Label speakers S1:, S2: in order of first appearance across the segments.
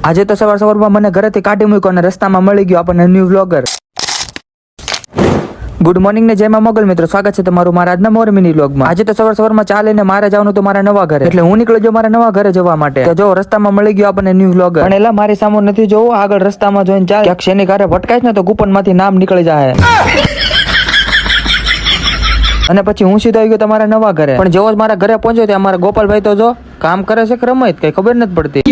S1: આજે તો સવાર સવારમાં મને ઘરેથી કાઢી મૂક્યો અને રસ્તામાં મળી ગયો આપણને ન્યૂ વ્લોગર. ગુડ મોર્નિંગ ને જય માં મોગલ મિત્રો, સ્વાગત છે તમારું મારા આજના મોર મિની વ્લોગમાં. આજે તો સવાર સવારમાં ચા લઈને મારે જવાનું તો મારા નવા ઘરે, એટલે હું નીકળી જાઉં મારા નવા ઘરે જવા માટે. તો જો રસ્તામાં મળી ગયો આપણને ન્યૂ વ્લોગર, પણ એલા મારી સામે નથી જોવું, આગળ રસ્તામાં જોઈને ચાલ, ક્યાંક શેની કારે ભટકાઈશ ને તો કૂપન માંથી નામ નીકળી જાય. અને પછી હું સીધો આવી ગયો તમારા નવા ઘરે, પણ જેવો જ મારા ઘરે પહોંચ્યો ત્યાં મારા ગોપાલભાઈ તો જો કામ કરે છે કે રમાય કઈ ખબર નથી પડતી.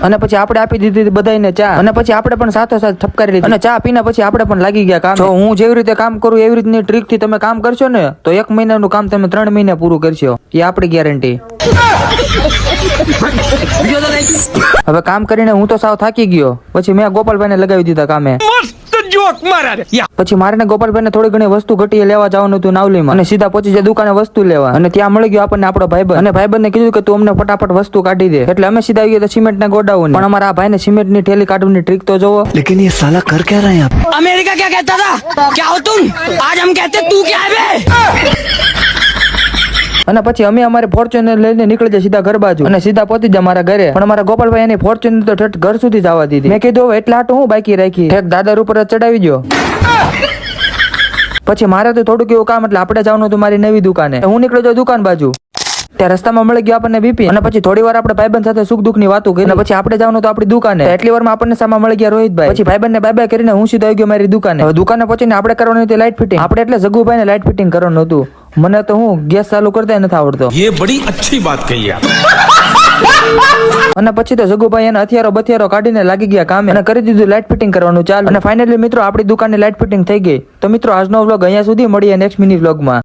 S1: અને પછી આપણે આપી દીધી બધાને ચા, અને પછી આપણે પણ સાથોસાથ ઠપકારી લીધી, અને ચા પીને પછી આપણે પણ લાગી ગયા કામ. જો હું જેવી રીતે કામ કરું એવી રીતની ટ્રીક થી તમે કામ કરશો ને તો 1 મહિનાનું કામ તમે 3 મહિને પૂરું કરશો, એ આપણી ગેરંટી. હવે કામ કરીને હું તો સાવ થાકી ગયો, પછી મેં ગોપાલભાઈને લગાવી દીધા કામે. પછી મારે ગોપાલભાઈ ને થોડી ઘણી વસ્તુ ઘટીએ લેવા જવાનું હતું નાવલીમાં, અને સીધા પહોંચી જાય દુકાને વસ્તુ લેવા, અને ત્યાં મળી ગયો આપણને આપણો ભાઈબંધ, અને ભાઈબંધ ને કીધું કે તું અમને ફટાફટ વસ્તુ કાઢી દે, એટલે અમે સીધા આવી ગયા સિમેન્ટ ના ગોડાઉન. પણ અમારા આ ભાઈને સિમેન્ટ ની થેલી કાઢવાની ટ્રીક તો જોવો.
S2: लेकिन ये साला कर क्या रहा है यहाँ पे?
S3: अमेरिका क्या कहता था, क्या हो तुम, आज हम कहते तू क्या है बे?
S1: અને પછી અમે અમારે ફોર્ચ્યુનર લઈને નીકળી જાય સીધા ઘર બાજુ, અને સીધા પહોંચી જાય મારા ઘરે. પણ અમારા ગોપાલભાઈ એની ફોર્ચ્યુનર તો ઠેઠ ઘર સુધી જવા દીધી. મેં કીધું હવે એટલા હાટું હું બાકી રાખી, ઠેક દાદર ઉપર જ ચડાવી દો. પછી મારે તો થોડુંક એવું કામ, એટલે આપણે જવાનું હતું મારી નવી દુકાને. હું નીકળી જાઉં દુકાન બાજુ, ત્યાં રસ્તામાં મળી ગયો આપણને બીપી, અને પછી થોડી વાર આપણે ભાઈબંધ સાથે સુખ દુઃખ ની વાતો કરી, અને પછી આપણે જવાનું તો આપણી દુકાને. એટલી વારમાં આપણને સામે મળી ગયા રોહિતભાઈ. પછી ભાઈબંધ ને બાય બાય કરીને હું સીધો આવી ગયો મારી દુકાને. હવે દુકાને પહોંચીને આપણે કરવાનું હતું લાઇટ ફિટિંગ. આપણે એટલે જગુભાઈ ને લાઇટ ફિટિંગ કરવાનું હતું. મને તો હું ગેસ ચાલુ કરતા નથી આવડતો.
S4: ये बड़ी अच्छी बात कही आप.
S1: અને પછી તો જગુભાઈ એને હથિયારો બથિયારો કાઢીને લાગી ગયા કામે, અને કરી દીધું લાઇટ ફિટિંગ કરવાનું ચાલુ. અને ફાઇનલી મિત્રો આપણી દુકાનની લાઇટ ફિટિંગ થઈ ગઈ. તો મિત્રો આજનો વ્લોગ અહીંયા સુધી, મળીએ નેક્સ્ટ મિની વ્લોગમાં.